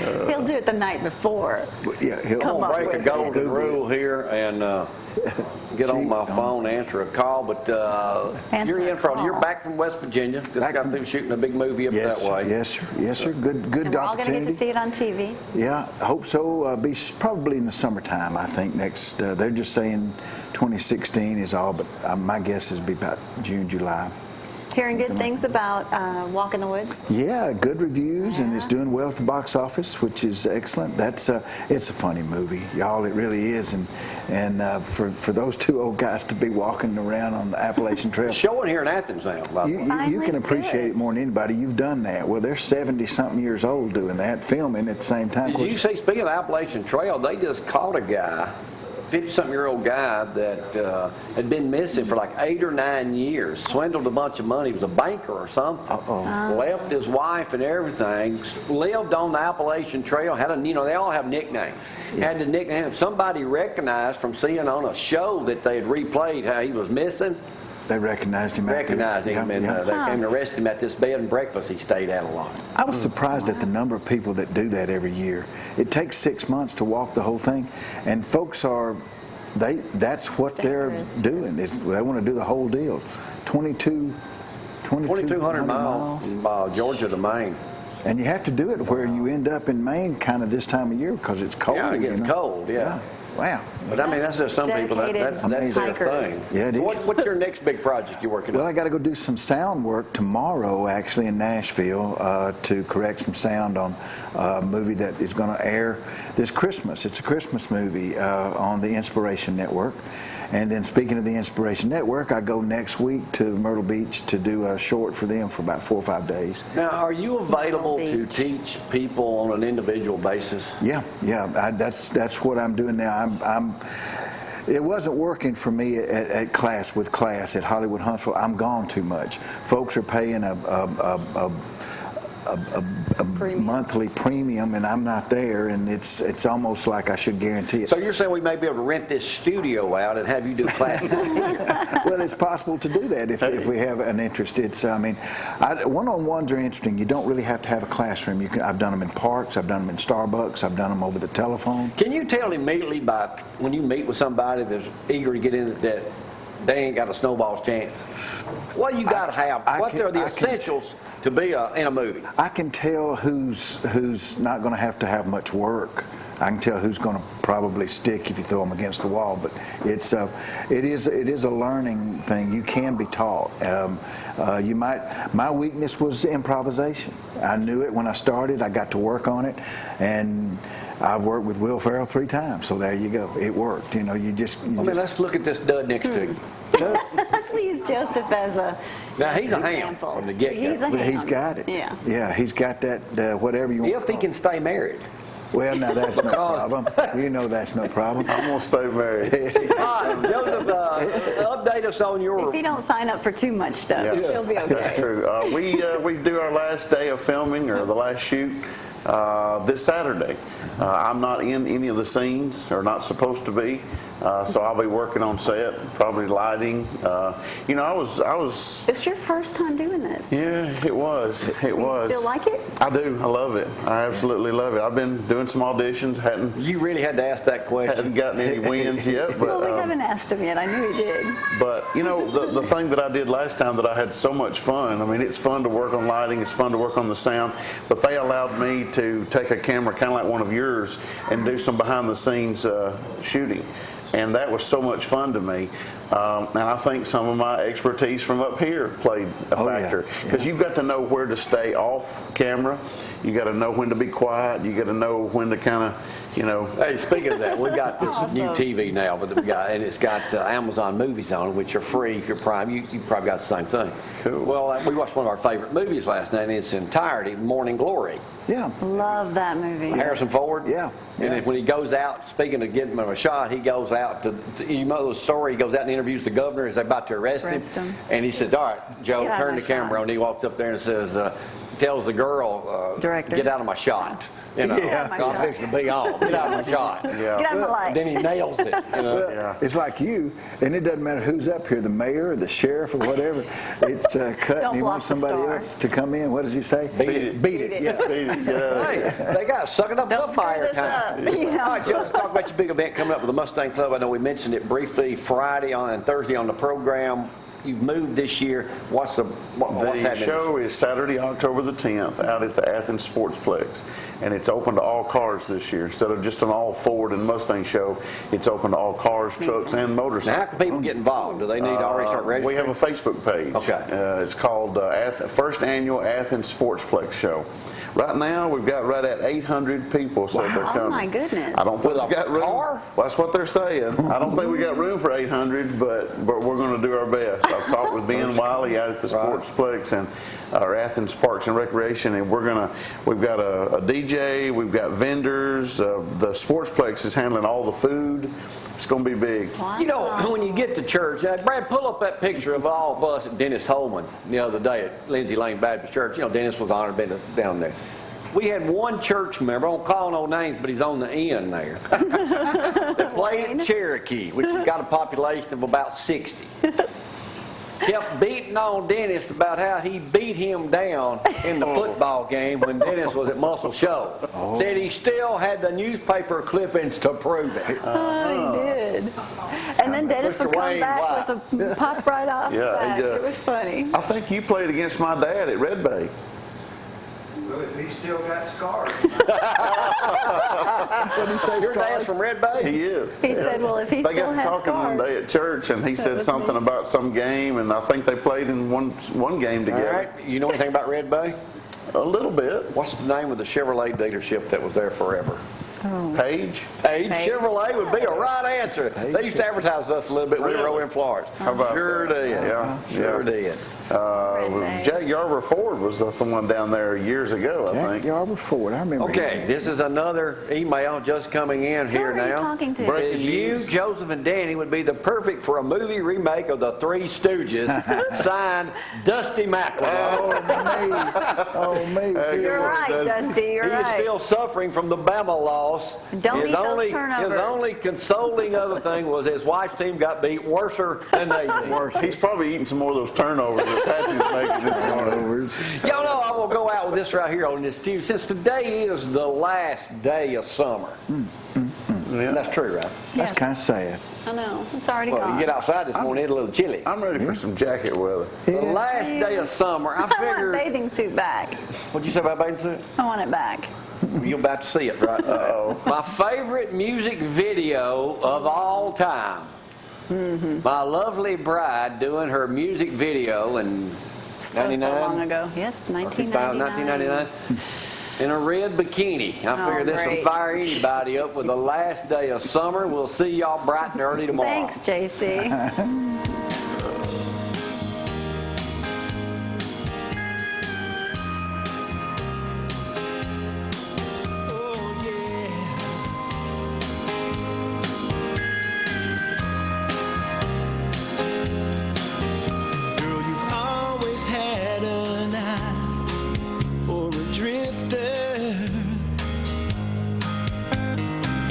He'll do it the night before. Yeah, he'll Come up break a with golden rule here and get on my phone, answer a call. But you're back from West Virginia. Just got through shooting a big movie up that way. Yes, sir. Yes, sir. Good and we're all going to get to opportunity. see it on TV. Yeah, I hope so. Be probably in the summertime. I think next. They're just saying 2016 is all, but my guess is be about June, July. Hearing good things about Walk in the Woods. Yeah, good reviews, and it's doing well at the box office, which is excellent. It's a funny movie, y'all. It really is, and for those two old guys to be walking around on the Appalachian Trail. It's showing here in Athens now. You can appreciate it more than anybody. You've done that. Well, they're 70-something years old doing that, filming at the same time. Did you see? Speaking of Appalachian Trail, they just caught a guy. 50-something-year-old guy that had been missing for like 8 or 9 years, swindled a bunch of money. He was a banker or something. Left his wife and everything. Lived on the Appalachian Trail. Had a, they all have nicknames. Yeah. Had the nickname. Somebody recognized from seeing on a show that they had replayed how he was missing. They recognized him. And they came and arrested him at this bed and breakfast he stayed at a lot. I was surprised at the number of people that do that every year. It takes 6 months to walk the whole thing, and folks are, that's what they're doing. They want to do the whole deal. 2,200 miles from Georgia to Maine. And you have to do it where you end up in Maine kind of this time of year because it's cold. Yeah, it gets cold, yeah. Wow. But I mean, that's just some people, that's their thing. Yeah, it is. What's your next big project you're working on? Well, I got to go do some sound work tomorrow, actually, in Nashville to correct some sound on a movie that is going to air this Christmas. It's a Christmas movie on the Inspiration Network. And then speaking of the Inspiration Network, I go next week to Myrtle Beach to do a short for them for about 4 or 5 days. Now, are you available to teach people on an individual basis? Yeah. That's what I'm doing now. It wasn't working for me at class at Hollywood Huntsville. I'm gone too much. Folks are paying a monthly premium, and I'm not there, and it's almost like I should guarantee it. So you're saying we may be able to rent this studio out and have you do classes? Well, it's possible to do that if we have an interest. One-on-ones are interesting. You don't really have to have a classroom. I've done them in parks. I've done them in Starbucks. I've done them over the telephone. Can you tell immediately when you meet with somebody that's eger to get in that they ain't got a snowball's chance? What you got to have? What are the essentials to be in a movie? I can tell who's not going to have much work. I can tell who's going to probably stick if you throw them against the wall. But it is a learning thing. You can be taught. My weakness was improvisation. I knew it when I started. I got to work on it, and I've worked with Will Ferrell 3 times. So there you go. It worked. Let's look at this dud next to you. Let's use Joseph as a. Now he's a ham from the get-go. He's got it. Yeah, he's got that. Whatever you want. If he can stay married. Well, now that's no problem. You know that's no problem. I'm going to stay married. Joseph, update us on your... If he don't sign up for too much stuff, he'll be okay. That's true. We do our last day of filming, or the last shoot, this Saturday. I'm not in any of the scenes, or not supposed to be, so I'll be working on set, probably lighting. I was. It's your first time doing this. Yeah, it was. You still like it? I do. I love it. I absolutely love it. I've been doing some auditions. You really had to ask that question. Hadn't gotten any wins yet. But, well, we haven't asked him yet. I knew he did. But the thing that I did last time that I had so much fun. I mean, it's fun to work on lighting. It's fun to work on the sound. But they allowed me to take a camera, kind of like one of yours, and do some behind-the-scenes shooting. And that was so much fun to me. And I think some of my expertise from up here played a factor. Because you've got to know where to stay off camera. You got to know when to be quiet. You got to know when to kind of, Hey, speaking of that, we got this new TV now, and it's got Amazon movies on it, which are free if you're Prime. You probably got the same thing. Cool. Well, we watched one of our favorite movies last night in its entirety, Morning Glory. Yeah. Love that movie. Harrison Ford. Yeah. And then when he goes out, speaking of getting him a shot, he goes out to you know the story, he goes out and interviews the governor as they're about to arrest him. And he says, all right, Joe, turn the camera on. He walks up there and says, tells the girl, Director. get out of my shot. You know, Get out of my I'm shot. fixing to be on. Get out of my shot. Yeah. Get out of my light. Then he nails it. You know? Yeah. It's like you, and it doesn't matter who's up here, the mayor or the sheriff or whatever. It's cut, Don't and he block wants the somebody star. else to come in. What does he say? Beat it. Beat it. Yeah. Beat it, yeah. Hey, they got sucking up Don't the screw fire this time. up. You know? All right, Joe, let's talk about your big event coming up with the Mustang Club. I know we mentioned it briefly Friday and Thursday on the program. You've moved this year. What's happening? The show is Saturday, October the 10th, out at the Athens Sportsplex, and it's open to all cars this year. Instead of just an all Ford and Mustang show, it's open to all cars, trucks, and Now, how motorcycles. can people get involved? Do they need to already start registering? We have a Facebook page. Okay. It's called First Annual Athens Sportsplex Show. Right now, we've got right at 800 people said they're Oh, coming. my goodness. I don't think With we got a room. car? Well, that's what they're saying. I don't think we got room for 800, but we're going to do our best. I've talked with Ben Wiley out at the Sportsplex and our Athens Parks and Recreation, and we've got a DJ, we've got vendors. The Sportsplex is handling all the food. It's going to be big. Wow. You know, when you get to church, Brad, pull up that picture of all of us at Dennis Holman the other day at Lindsay Lane Baptist Church. You know, Dennis was honored being down there. We had one church member, I won't call no names, but he's on the end there, that played in Cherokee, which has got a population of about 60. Kept beating on Dennis about how he beat him down in the football game when Dennis was at Muscle Show. Said he still had the newspaper clippings to prove it. Oh, he did. And then Dennis would Mr. come Wayne back with a pop right off the Yeah, back. he does. It was funny. I think you played against my dad at Red Bay. Well, if he's still got scars. What did he say? Your dad's from Red Bay? He is. He said, well, if he They still got to has talking one scars. day at church, and he said was something me. about some game, and I think they played in one game All together. right. You know anything about Red Bay? A little bit. What's the name of the Chevrolet dealership that was there forever? Page. Page Page. Chevrolet would be a right answer. They used to advertise us a little bit. We were over in Florida. How about Sure that? did. Yeah, Sure yeah. did. Red Bay. Jack Yarber Ford was the one down there years ago, I Jack think. Yarber Ford. I remember. Okay, him. this is another email just coming in here Who are you now. talking to? Says you, news. Joseph, and Danny would be the perfect for a movie remake of The Three Stooges. Signed, Dusty McLeod. Oh, me. You're right, Dusty. You're He is right. still suffering from the Bama loss. Don't his eat those only, turnovers. His only consoling other thing was his wife's team got beat worser than they did. Worse. He's probably eating some more of those turnovers that Patsy's making this morning. Y'all know I will go out with this right here on this too. Since today is the last day of summer. Yeah. That's true, right? That's Yes. kind of sad. I know. It's already Well, gone. you get outside this morning, it's a little chilly. I'm ready for some jacket weather. The last day of summer, I I want a figured. bathing suit back. What'd you say about bathing suit? I want it back. You're about to see it right now. My favorite music video of all time. My lovely bride doing her music video in So 99? long ago. Yes, 1999. 1999. In a red bikini. I Oh, figured this great. would fire anybody up with the last day of summer. We'll see y'all bright and early tomorrow. Thanks, JC. Girl, you've always had an eye for a drifter,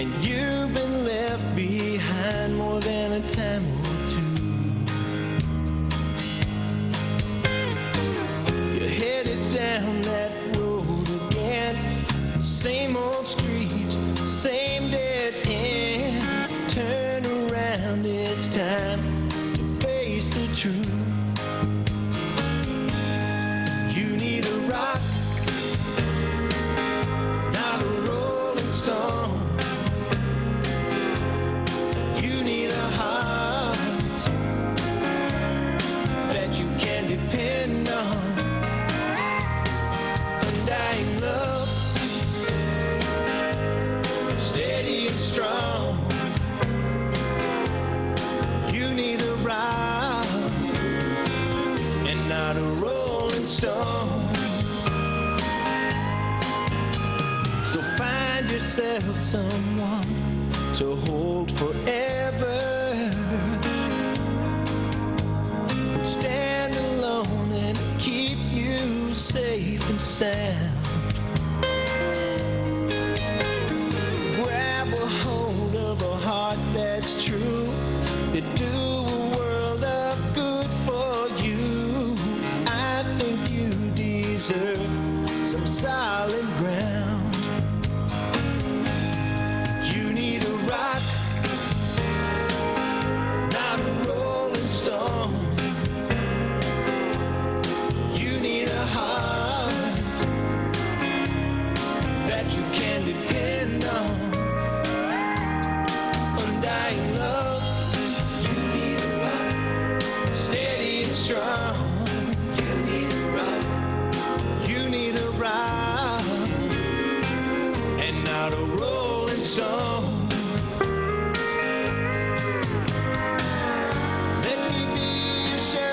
and you've been left behind more than a time or two. You're headed down that road again, same old street, same dead end. Turn around, it's time to face the truth. You need a rock, not a rolling stone. You need a heart that you can depend on. Undying love, steady and strong. You need a rock and not a rolling stone. So find yourself someone to hold forever. Stand alone and keep you safe and sound.